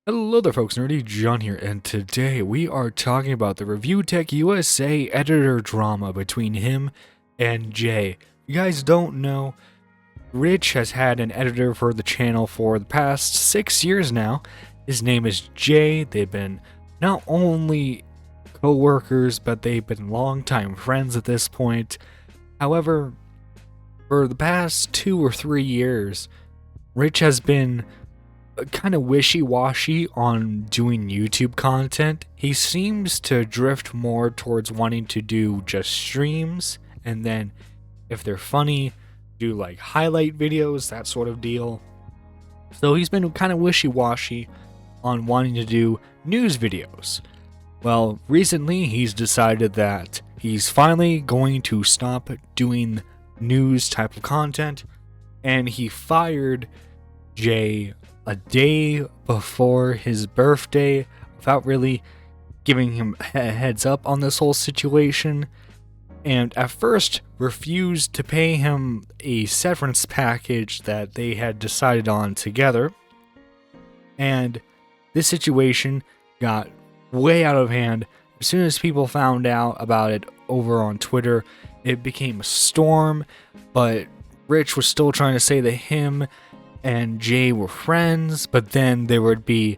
Hello there folks, Nerdy John here, and today we are talking about the Reviewtechusa editor drama between him and Jay. If you guys don't know, Rich has had an editor for the channel for the past 6 years now. His name is Jay. They've been not only co-workers, but they've been longtime friends at this point. However, for the past 2 or 3 years, Rich has been kind of wishy-washy on doing YouTube content. He seems to drift more towards wanting to do just streams, and then if they're funny, do like highlight videos, that sort of deal. So he's been kind of wishy-washy on wanting to do news videos. Well, recently he's decided that he's finally going to stop doing news type of content, and he fired Jay a day before his birthday without really giving him a heads up on this whole situation, and at first refused to pay him a severance package that they had decided on together. And this situation got way out of hand. As soon as people found out about it over on Twitter, it became a storm, but Rich was still trying to say that him and Jay were friends, but then there would be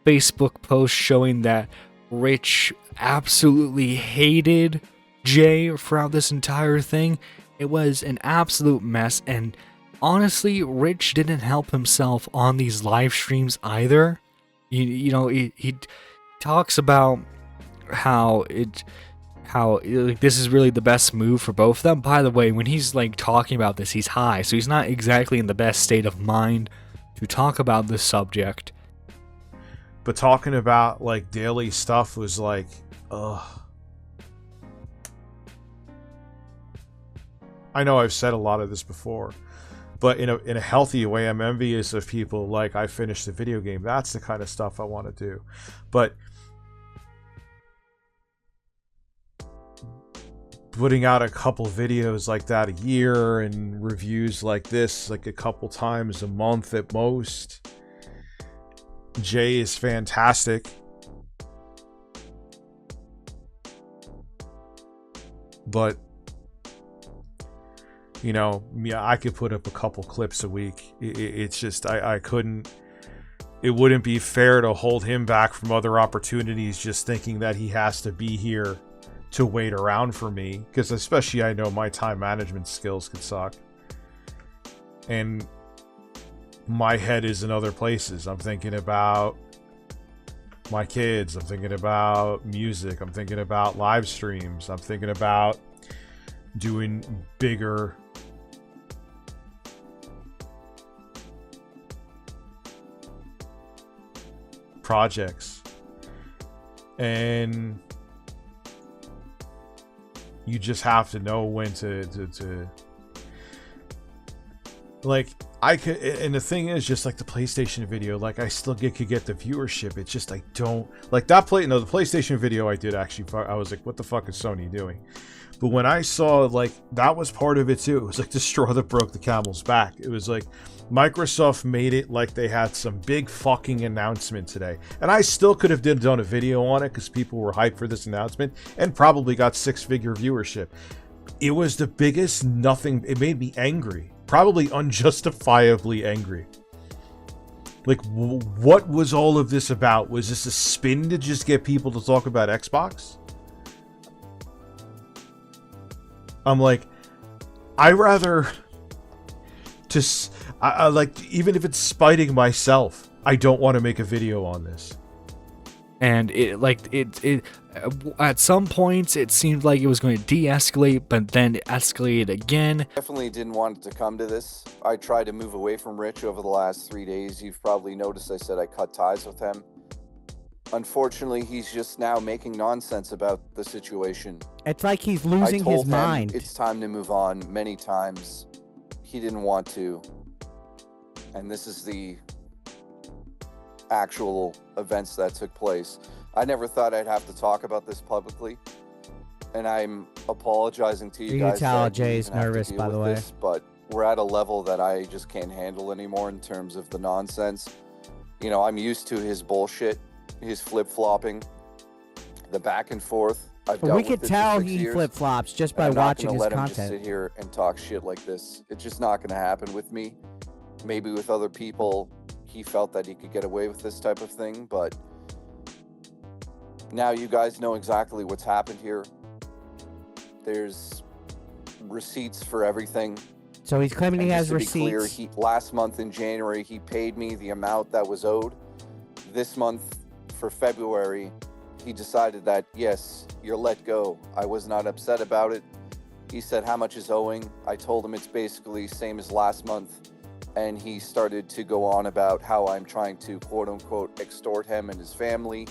Facebook posts showing that Rich absolutely hated Jay throughout this entire thing. It was an absolute mess, and honestly, Rich didn't help himself on these live streams either. He talks about how like, this is really the best move for both of them. By the way, when he's like talking about this, he's high, so he's not exactly in the best state of mind to talk about this subject. But talking about like daily stuff was like, ugh. I know I've said a lot of this before, but in a healthy way, I'm envious of people like I finished the video game. That's the kind of stuff I want to do. But putting out a couple videos like that a year and reviews like this like a couple times a month at most. Jay is fantastic, but you know, yeah, I could put up a couple clips a week. It's just I couldn't. It wouldn't be fair to hold him back from other opportunities just thinking that he has to be here to wait around for me, because especially I know my time management skills could suck, and my head is in other places. I'm thinking about my kids, I'm thinking about music, I'm thinking about live streams, I'm thinking about doing bigger projects, and you just have to know when to like, I could, and the thing is, just like the PlayStation video, like I still could get the viewership. It's just I don't like that the PlayStation video I did actually. I was like, what the fuck is Sony doing? But when I saw, like, that was part of it too. It was like the straw that broke the camel's back. It was like Microsoft made it like they had some big fucking announcement today. And I still could have done a video on it because people were hyped for this announcement and probably got 6-figure viewership. It was the biggest nothing. It made me angry. Probably unjustifiably angry. Like, what was all of this about? Was this a spin to just get people to talk about Xbox? I'm like, I rather just, I like, even if it's spiting myself, I don't want to make a video on this. And it at some points it seemed like it was going to de-escalate, but then it escalated again. Definitely didn't want it to come to this. I tried to move away from Rich over the last 3 days. You've probably noticed I said I cut ties with him. Unfortunately, he's just now making nonsense about the situation. It's like he's losing his mind. It's time to move on many times. He didn't want to. And this is the actual events that took place. I never thought I'd have to talk about this publicly. And I'm apologizing to you guys. You can tell Jay's nervous, by the way. But we're at a level that I just can't handle anymore in terms of the nonsense. You know, I'm used to his bullshit, his flip-flopping, the back and forth. I've dealt We with could it tell for 6 he years, flip-flops just and by I'm not watching gonna his let him just content. sit here and talk shit like this. It's just not going to happen with me. Maybe with other people, he felt that he could get away with this type of thing, but now you guys know exactly what's happened here. There's receipts for everything. So he's claiming he And has just to be receipts. clear, last month in January, he paid me the amount that was owed. This month, for February, he decided that, yes, you're let go. I was not upset about it. He said, how much is owing? I told him it's basically same as last month. And he started to go on about how I'm trying to, quote unquote, extort him and his family.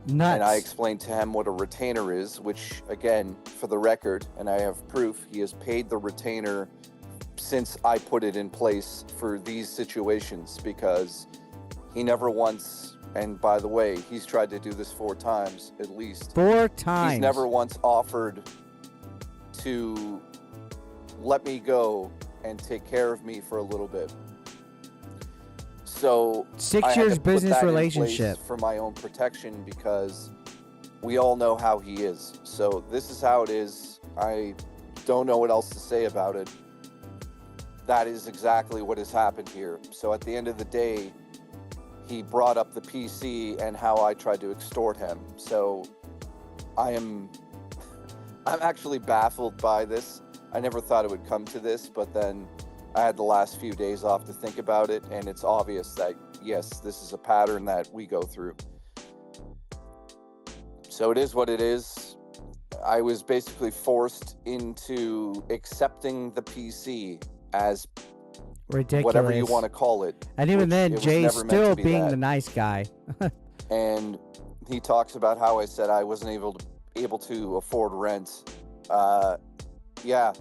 Nuts. And I explained to him what a retainer is, which, again, for the record, and I have proof, he has paid the retainer since I put it in place for these situations, because he never once, and by the way, he's tried to do this 4 times at least. 4 times. He's never once offered to let me go and take care of me for a little bit. So 6 I had years to put business that in relationship. place for my own protection, because we all know how he is. So this is how it is. I don't know what else to say about it. That is exactly what has happened here. So at the end of the day, he brought up the PC and how I tried to extort him. So I'm actually baffled by this. I never thought it would come to this, but then I had the last few days off to think about it, and it's obvious that, yes, this is a pattern that we go through. So it is what it is. I was basically forced into accepting the PC as Ridiculous. whatever you want to call it. And even which then, it was Jay's never meant still to be being that. the nice guy. And he talks about how I said I wasn't able to afford rent. Yeah,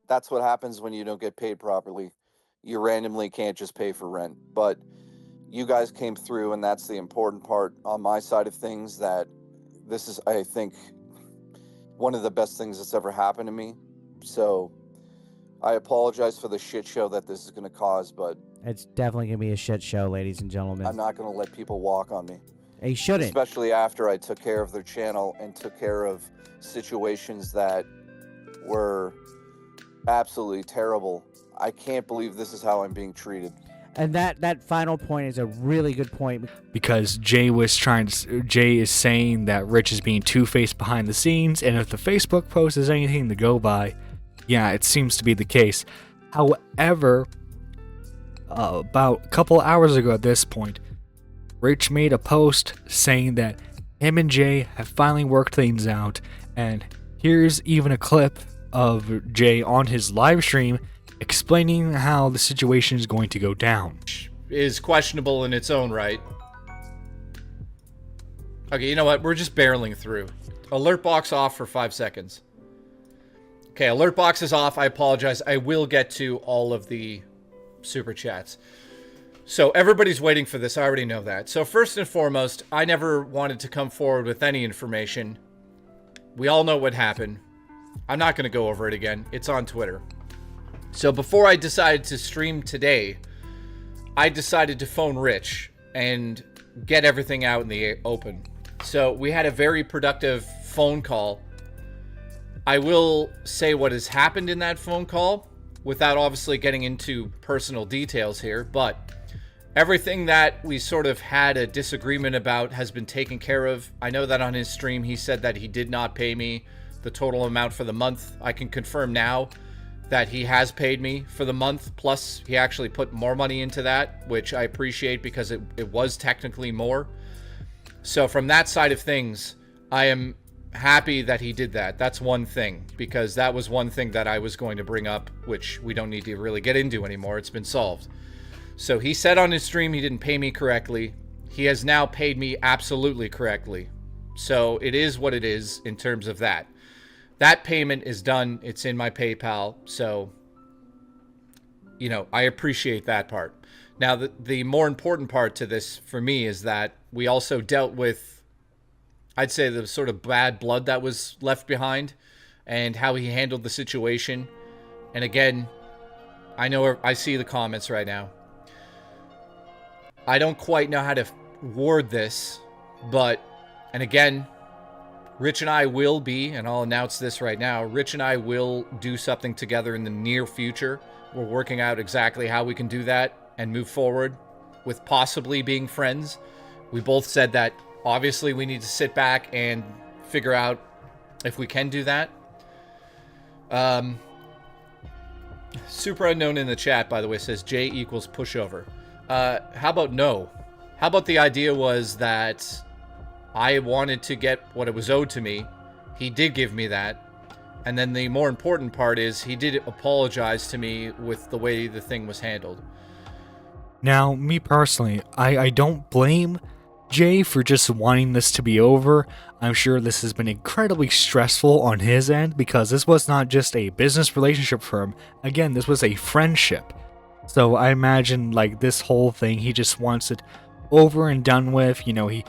that's what happens when you don't get paid properly. You randomly can't just pay for rent. But you guys came through, and that's the important part on my side of things, that this is, I think, one of the best things that's ever happened to me. So I apologize for the shit show that this is going to cause, but It's definitely going to be a shit show, ladies and gentlemen. I'm not going to let people walk on me. He shouldn't. Especially after I took care of their channel and took care of situations that were absolutely terrible. I can't believe this is how I'm being treated. And that final point is a really good point. Because Jay is saying that Rich is being two-faced behind the scenes, and if the Facebook post is anything to go by, yeah, it seems to be the case. However, about a couple hours ago at this point, Rich made a post saying that him and Jay have finally worked things out, and here's even a clip of Jay on his live stream explaining how the situation is going to go down. Is questionable in its own right. Okay, you know what? We're just barreling through. Alert box off for 5 seconds. Okay, alert box is off. I apologize. I will get to all of the super chats. So everybody's waiting for this. I already know that. So first and foremost, I never wanted to come forward with any information. We all know what happened. I'm not going to go over it again. It's on Twitter. So before I decided to stream today, I decided to phone Rich and get everything out in the open. So we had a very productive phone call. I will say what has happened in that phone call without obviously getting into personal details here, but everything that we sort of had a disagreement about has been taken care of. I know that on his stream he said that he did not pay me the total amount for the month. I can confirm now that he has paid me for the month, plus he actually put more money into that, which I appreciate because it was technically more. So from that side of things, I am happy that he did that. That's one thing, because that was one thing that I was going to bring up, which we don't need to really get into anymore. It's been solved. So he said on his stream he didn't pay me correctly. He has now paid me absolutely correctly. So it is what it is in terms of that. That payment is done. It's in my PayPal. So, you know, I appreciate that part. Now, the more important part to this for me is that we also dealt with, I'd say, the sort of bad blood that was left behind and how he handled the situation. And again, I know I see the comments right now. I don't quite know how to word this, but, and again, Rich and I will be, and I'll announce this right now, Rich and I will do something together in the near future. We're working out exactly how we can do that and move forward with possibly being friends. We both said that obviously we need to sit back and figure out if we can do that. Super Unknown in the chat, by the way, says J equals pushover. How about no? How about the idea was that I wanted to get what it was owed to me. He did give me that. And then the more important part is he did apologize to me with the way the thing was handled. Now, me personally, I don't blame Jay for just wanting this to be over. I'm sure this has been incredibly stressful on his end because this was not just a business relationship for him. Again, this was a friendship. So I imagine like this whole thing, he just wants it over and done with. You know, he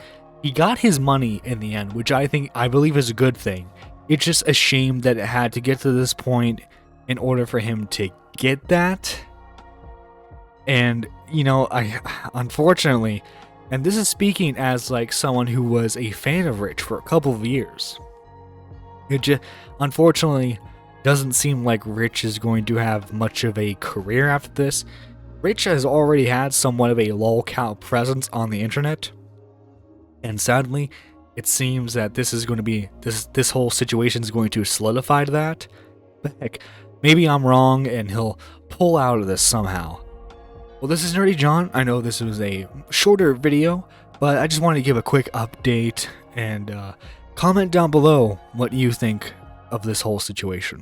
got his money in the end, which I believe is a good thing. It's just a shame that it had to get to this point in order for him to get that. And, you know, unfortunately, and this is speaking as like someone who was a fan of Rich for a couple of years, it just unfortunately doesn't seem like Rich is going to have much of a career after this. Rich has already had somewhat of a lolcow presence on the internet, and sadly, it seems that this is going to be this whole situation is going to solidify that. But heck, maybe I'm wrong and he'll pull out of this somehow. Well, this is Nerdy John. I know this was a shorter video, but I just wanted to give a quick update and comment down below what you think of this whole situation.